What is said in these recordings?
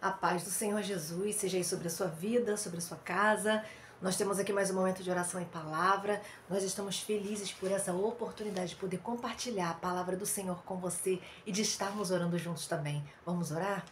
A paz do Senhor Jesus seja aí sobre a sua vida, sobre a sua casa. Nós temos aqui mais um momento de oração e palavra. Nós estamos felizes por essa oportunidade de poder compartilhar a palavra do Senhor com você e de estarmos orando juntos também. Vamos orar?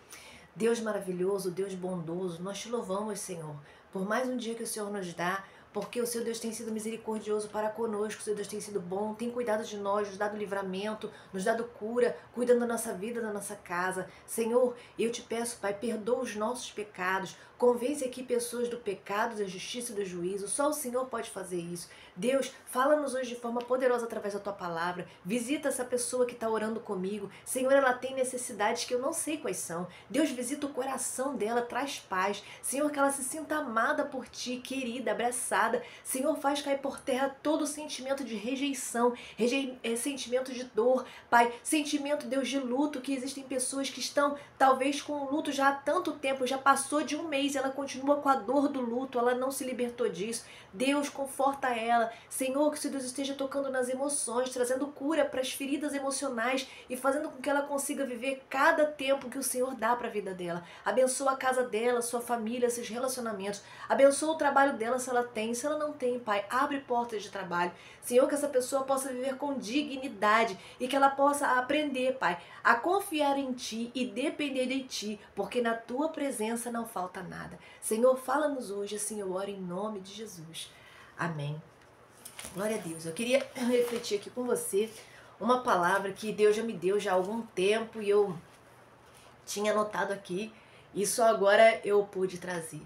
Deus maravilhoso, Deus bondoso, nós te louvamos, Senhor, por mais um dia que o Senhor nos dá, porque o Seu Deus tem sido misericordioso para conosco, o Seu Deus tem sido bom, tem cuidado de nós, nos dado livramento, nos dado cura, cuidando da nossa vida, da nossa casa. Senhor, eu te peço, Pai, perdoa os nossos pecados, convence aqui pessoas do pecado, da justiça e do juízo, só o Senhor pode fazer isso. Deus, fala-nos hoje de forma poderosa através da Tua palavra, visita essa pessoa que está orando comigo. Senhor, ela tem necessidades que eu não sei quais são. Deus, visita o coração dela, traz paz. Senhor, que ela se sinta amada por Ti, querida, abraçada. Senhor, faz cair por terra todo sentimento de rejeição, sentimento de dor, Pai, sentimento, Deus, de luto, que existem pessoas que estão talvez com o luto já há tanto tempo, já passou de um mês, ela continua com a dor do luto, ela não se libertou disso. Deus, conforta ela. Senhor, que o Seu Deus esteja tocando nas emoções, trazendo cura para as feridas emocionais e fazendo com que ela consiga viver cada tempo que o Senhor dá para a vida dela. Abençoa a casa dela, sua família, seus relacionamentos. Abençoa o trabalho dela se ela tem. Se ela não tem, Pai, abre portas de trabalho. Senhor, que essa pessoa possa viver com dignidade e que ela possa aprender, Pai, a confiar em Ti e depender de Ti, porque na Tua presença não falta nada. Senhor, fala-nos hoje, assim eu oro em nome de Jesus. Amém. Glória a Deus. Eu queria refletir aqui com você uma palavra que Deus já me deu já há algum tempo e eu tinha anotado aqui e só agora eu pude trazer.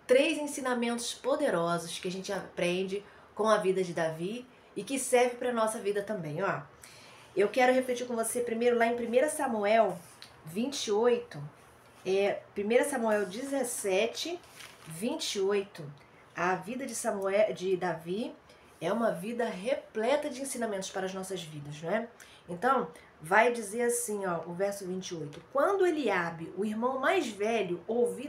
3 ensinamentos poderosos que a gente aprende com a vida de Davi e que serve para a nossa vida também. Ó, eu quero refletir com você primeiro lá em 1 Samuel 28, 1 Samuel 17, 28. A vida de Davi é uma vida repleta de ensinamentos para as nossas vidas, não é? Então, vai dizer assim, ó, o verso 28. Quando Eliabe, o irmão mais velho, ouviu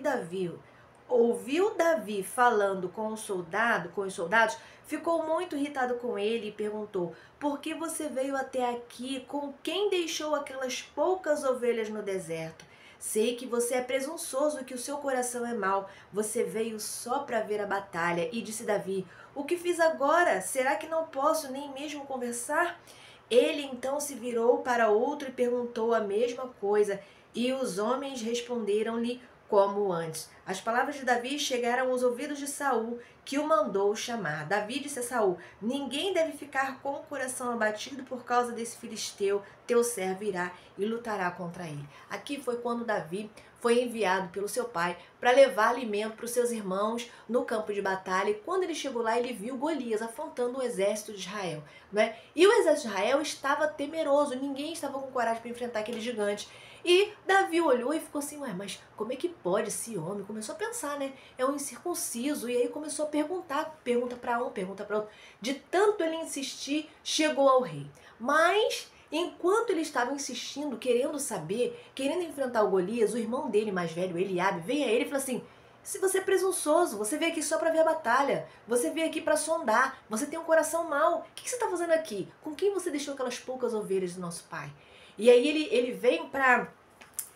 Davi falando com os soldados, ficou muito irritado com ele e perguntou: por que você veio até aqui? Com quem deixou aquelas poucas ovelhas no deserto? Sei que você é presunçoso e que o seu coração é mau. Você veio só para ver a batalha. E disse Davi: o que fiz agora? Será que não posso nem mesmo conversar? Ele então se virou para outro e perguntou a mesma coisa. E os homens responderam-lhe como antes. As palavras de Davi chegaram aos ouvidos de Saul, que o mandou chamar. Davi disse a Saul: ninguém deve ficar com o coração abatido por causa desse filisteu. Teu servo irá e lutará contra ele. Aqui foi quando Davi foi enviado pelo seu pai para levar alimento para os seus irmãos no campo de batalha. E quando ele chegou lá, ele viu Golias afrontando o exército de Israel, né? E o exército de Israel estava temeroso, ninguém estava com coragem para enfrentar aquele gigante. E Davi olhou e ficou assim: ué, mas como é que pode esse homem? Começou a pensar, né? É um incircunciso. E aí começou a perguntar, pergunta para um, pergunta para outro. De tanto ele insistir, chegou ao rei. Mas enquanto ele estava insistindo, querendo saber, querendo enfrentar o Golias, o irmão dele mais velho, Eliabe, veio a ele e falou assim: se você é presunçoso, você veio aqui só para ver a batalha, você veio aqui para sondar, você tem um coração mau, o que você está fazendo aqui? Com quem você deixou aquelas poucas ovelhas do nosso pai? E aí ele veio para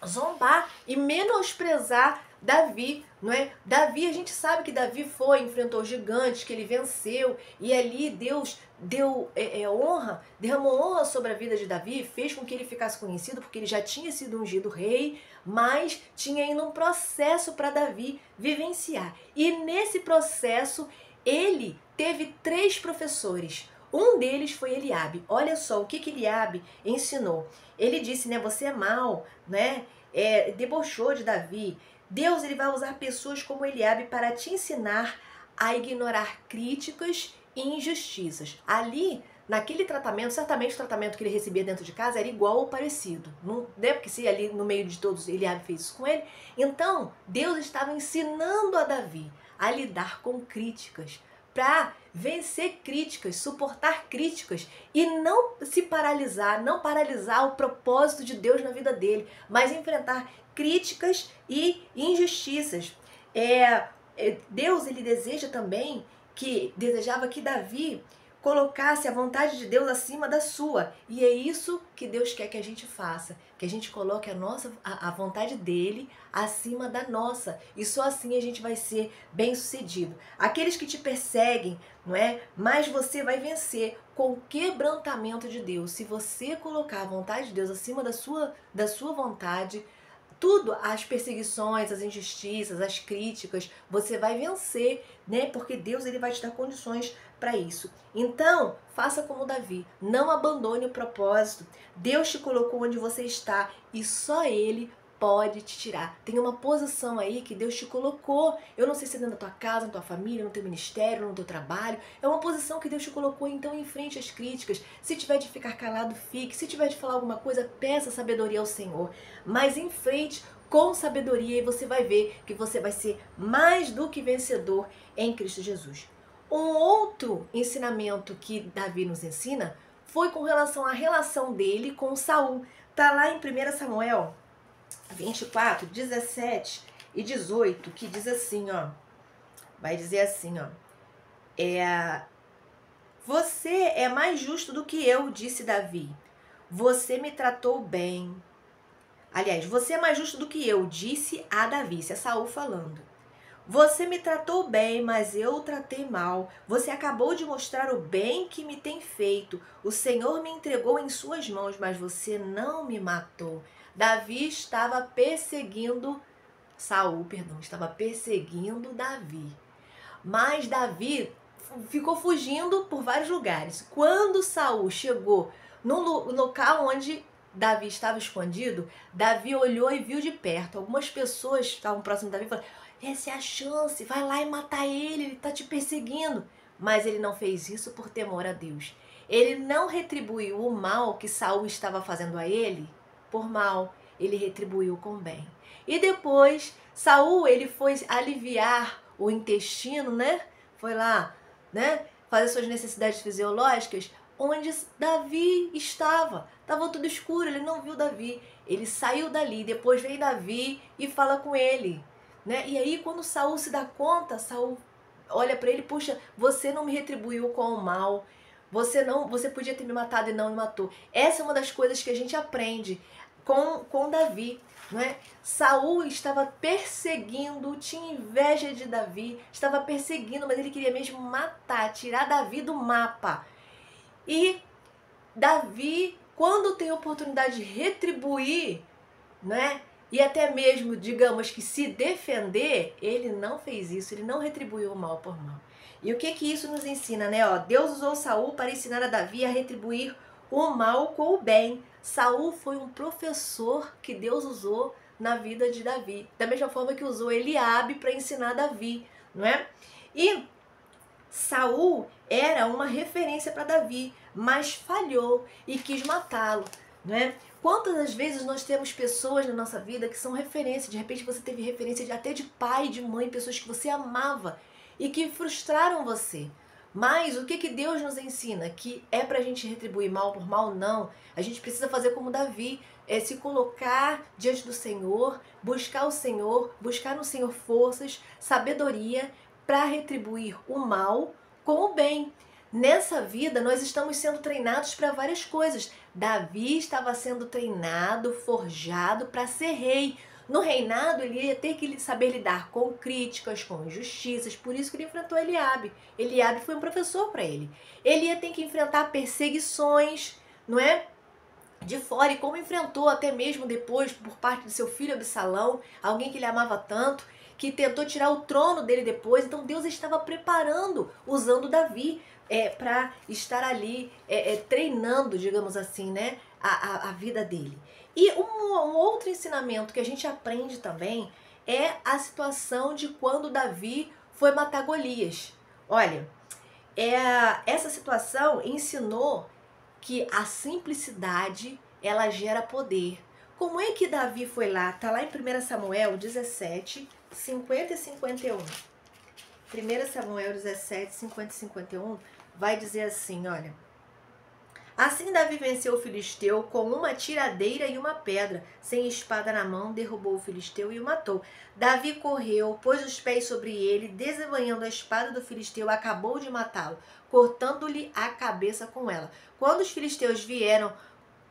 zombar e menosprezar Davi, não é? Davi, a gente sabe que Davi enfrentou gigantes, que ele venceu, e ali Deus deu honra, derramou honra sobre a vida de Davi, fez com que ele ficasse conhecido, porque ele já tinha sido ungido rei, mas tinha ainda um processo para Davi vivenciar. E nesse processo, ele teve 3 professores. Um deles foi Eliabe. Olha só o que Eliabe ensinou. Ele disse, né, você é mau, né? Debochou de Davi. Deus, ele vai usar pessoas como Eliabe para te ensinar a ignorar críticas e injustiças. Ali, naquele tratamento, certamente o tratamento que ele recebia dentro de casa era igual ou parecido. Não, né? Porque se ali no meio de todos Eliabe fez isso com ele. Então, Deus estava ensinando a Davi a lidar com críticas, para vencer críticas, suportar críticas e não se paralisar, não paralisar o propósito de Deus na vida dele, mas enfrentar críticas e injustiças. Deus, ele desejava que Davi colocasse a vontade de Deus acima da sua. E é isso que Deus quer que a gente faça, que a gente coloque a vontade dele acima da nossa. E só assim a gente vai ser bem-sucedido. Aqueles que te perseguem, não é? Mas você vai vencer com o quebrantamento de Deus. Se você colocar a vontade de Deus acima da sua vontade, tudo, as perseguições, as injustiças, as críticas, você vai vencer, né? Porque Deus, ele vai te dar condições para isso. Então, faça como Davi, não abandone o propósito. Deus te colocou onde você está e só ele pode te tirar. Tem uma posição aí que Deus te colocou. Eu não sei se é dentro da tua casa, na tua família, no teu ministério, no teu trabalho. É uma posição que Deus te colocou, então enfrente as críticas. Se tiver de ficar calado, fique. Se tiver de falar alguma coisa, peça sabedoria ao Senhor. Mas em frente com sabedoria e você vai ver que você vai ser mais do que vencedor em Cristo Jesus. Um outro ensinamento que Davi nos ensina foi com relação à relação dele com Saul. Tá lá em 1 Samuel 24, 17 e 18, que diz assim, ó. Vai dizer assim, ó. Você é mais justo do que eu, disse Davi. Você me tratou bem. Aliás, você é mais justo do que eu, disse a Davi. Isso é Saul falando. Você me tratou bem, mas eu o tratei mal. Você acabou de mostrar o bem que me tem feito. O Senhor me entregou em suas mãos, mas você não me matou. Davi estava perseguindo estava perseguindo Davi. Mas Davi ficou fugindo por vários lugares. Quando Saul chegou no local onde Davi estava escondido, Davi olhou e viu de perto. Algumas pessoas que estavam próximas de Davi falaram: essa é a chance, vai lá e matar ele está te perseguindo. Mas ele não fez isso por temor a Deus. Ele não retribuiu o mal que Saul estava fazendo a ele por mal, ele retribuiu com bem. E depois, Saul, ele foi aliviar o intestino, né? Foi lá, né? Fazer suas necessidades fisiológicas, onde Davi estava. Estava tudo escuro, ele não viu Davi. Ele saiu dali, depois veio Davi e fala com ele, né? E aí, quando Saul se dá conta, Saul olha para ele: puxa, você não me retribuiu com o mal. Você podia ter me matado e não me matou. Essa é uma das coisas que a gente aprende com Davi, não é? Saul estava perseguindo, tinha inveja de Davi, estava perseguindo, mas ele queria mesmo matar, tirar Davi do mapa. E Davi, quando tem a oportunidade de retribuir, né? E até mesmo, digamos que se defender, ele não fez isso, ele não retribuiu o mal por mal. E o que isso nos ensina, né? Ó, Deus usou Saul para ensinar a Davi a retribuir o mal com o bem. Saul foi um professor que Deus usou na vida de Davi, da mesma forma que usou Eliabe para ensinar Davi, não é? E Saul era uma referência para Davi, mas falhou e quis matá-lo, não é? Quantas das vezes nós temos pessoas na nossa vida que são referência, de repente você teve referência até de pai, de mãe, pessoas que você amava e que frustraram você. Mas o que Deus nos ensina? Que é pra gente retribuir mal por mal? Não. A gente precisa fazer como Davi, se colocar diante do Senhor, buscar o Senhor, buscar no Senhor forças, sabedoria para retribuir o mal com o bem. Nessa vida nós estamos sendo treinados para várias coisas. Davi estava sendo treinado, forjado para ser rei. No reinado ele ia ter que saber lidar com críticas, com injustiças, por isso que ele enfrentou Eliabe. Eliabe foi um professor para ele. Ele ia ter que enfrentar perseguições, não é? De fora, e como enfrentou até mesmo depois por parte de seu filho Absalão, alguém que ele amava tanto, que tentou tirar o trono dele depois. Então Deus estava preparando, usando Davi para estar ali treinando, digamos assim, né, a vida dele. E um outro ensinamento que a gente aprende também é a situação de quando Davi foi matar Golias. Olha, essa situação ensinou que a simplicidade, ela gera poder. Como é que Davi foi lá? Está lá em 1 Samuel 17, 50 e 51. 1 Samuel 17, 50 e 51 vai dizer assim, olha: Assim Davi venceu o filisteu com uma tiradeira e uma pedra. Sem espada na mão, derrubou o filisteu e o matou. Davi correu, pôs os pés sobre ele, desembanhando a espada do filisteu, acabou de matá-lo, cortando-lhe a cabeça com ela. Quando os filisteus viram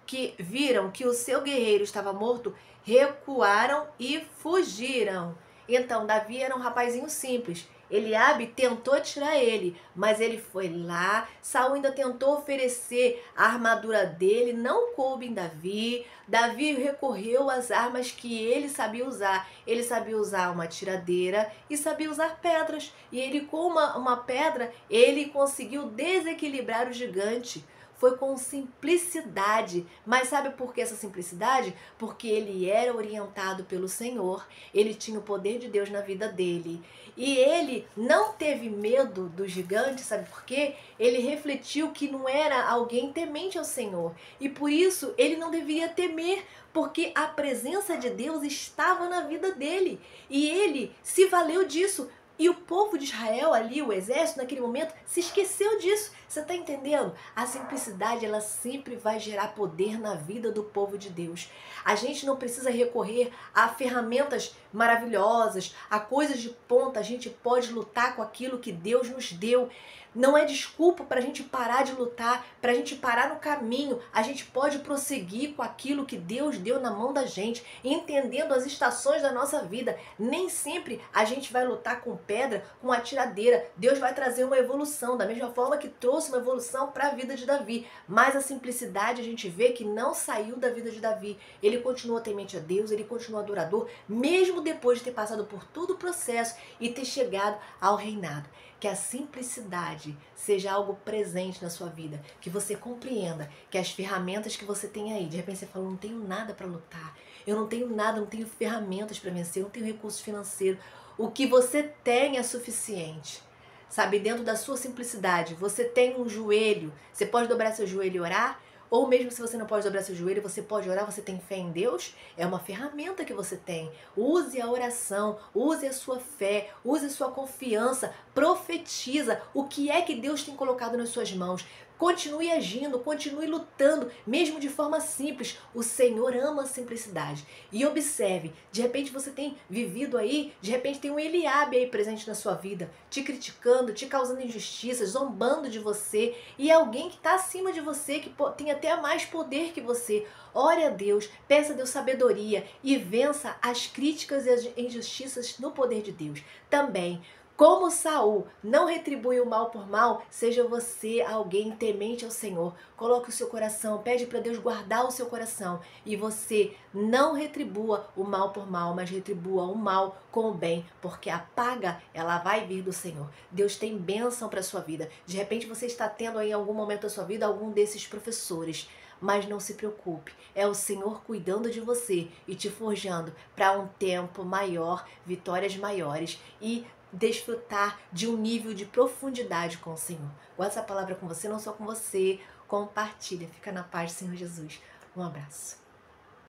que o seu guerreiro estava morto, recuaram e fugiram. Então Davi era um rapazinho simples. Eliabe tentou tirar ele, mas ele foi lá. Saul ainda tentou oferecer a armadura dele, não coube em Davi. Davi recorreu às armas que ele sabia usar. Ele sabia usar uma tiradeira e sabia usar pedras. E ele, com uma pedra, ele conseguiu desequilibrar o gigante. Foi com simplicidade. Mas sabe por que essa simplicidade? Porque ele era orientado pelo Senhor. Ele tinha o poder de Deus na vida dele. E ele não teve medo do gigante, sabe por quê? Ele refletiu que não era alguém temente ao Senhor. E por isso ele não deveria temer, porque a presença de Deus estava na vida dele. E ele se valeu disso. E o povo de Israel ali, o exército, naquele momento, se esqueceu disso. Você está entendendo? A simplicidade, ela sempre vai gerar poder na vida do povo de Deus. A gente não precisa recorrer a ferramentas maravilhosas, a coisas de ponta. A gente pode lutar com aquilo que Deus nos deu. Não é desculpa para a gente parar de lutar, para a gente parar no caminho. A gente pode prosseguir com aquilo que Deus deu na mão da gente, entendendo as estações da nossa vida. Nem sempre a gente vai lutar com pedra, com a tiradeira. Deus vai trazer uma evolução, da mesma forma que trouxe uma evolução para a vida de Davi. Mas a simplicidade a gente vê que não saiu da vida de Davi. Ele continua temente a Deus, ele continua adorador, mesmo depois de ter passado por todo o processo e ter chegado ao reinado. Que a simplicidade seja algo presente na sua vida, que você compreenda que as ferramentas que você tem aí, de repente você fala, não tenho nada para lutar, eu não tenho nada, não tenho ferramentas para vencer, eu não tenho recurso financeiro. O que você tem é suficiente. Sabe, dentro da sua simplicidade, você tem um joelho, você pode dobrar seu joelho e orar, ou mesmo se você não pode dobrar seu joelho, você pode orar, você tem fé em Deus, é uma ferramenta que você tem. Use a oração, use a sua fé, use a sua confiança, profetiza o que é que Deus tem colocado nas suas mãos. Continue agindo, continue lutando, mesmo de forma simples. O Senhor ama a simplicidade. E observe, de repente você tem vivido aí, de repente tem um Eliabe aí presente na sua vida, te criticando, te causando injustiças, zombando de você, e alguém que está acima de você, que tem até mais poder que você. Ore a Deus, peça a Deus sabedoria e vença as críticas e as injustiças no poder de Deus. Também, como Saul não retribui o mal por mal, seja você alguém temente ao Senhor. Coloque o seu coração, pede para Deus guardar o seu coração. E você não retribua o mal por mal, mas retribua o mal com o bem, porque a paga, ela vai vir do Senhor. Deus tem bênção para a sua vida. De repente você está tendo aí em algum momento da sua vida algum desses professores. Mas não se preocupe, é o Senhor cuidando de você e te forjando para um tempo maior, vitórias maiores e desfrutar de um nível de profundidade com o Senhor. Guarda essa palavra com você, não só com você, compartilha. Fica na paz do Senhor Jesus. Um abraço.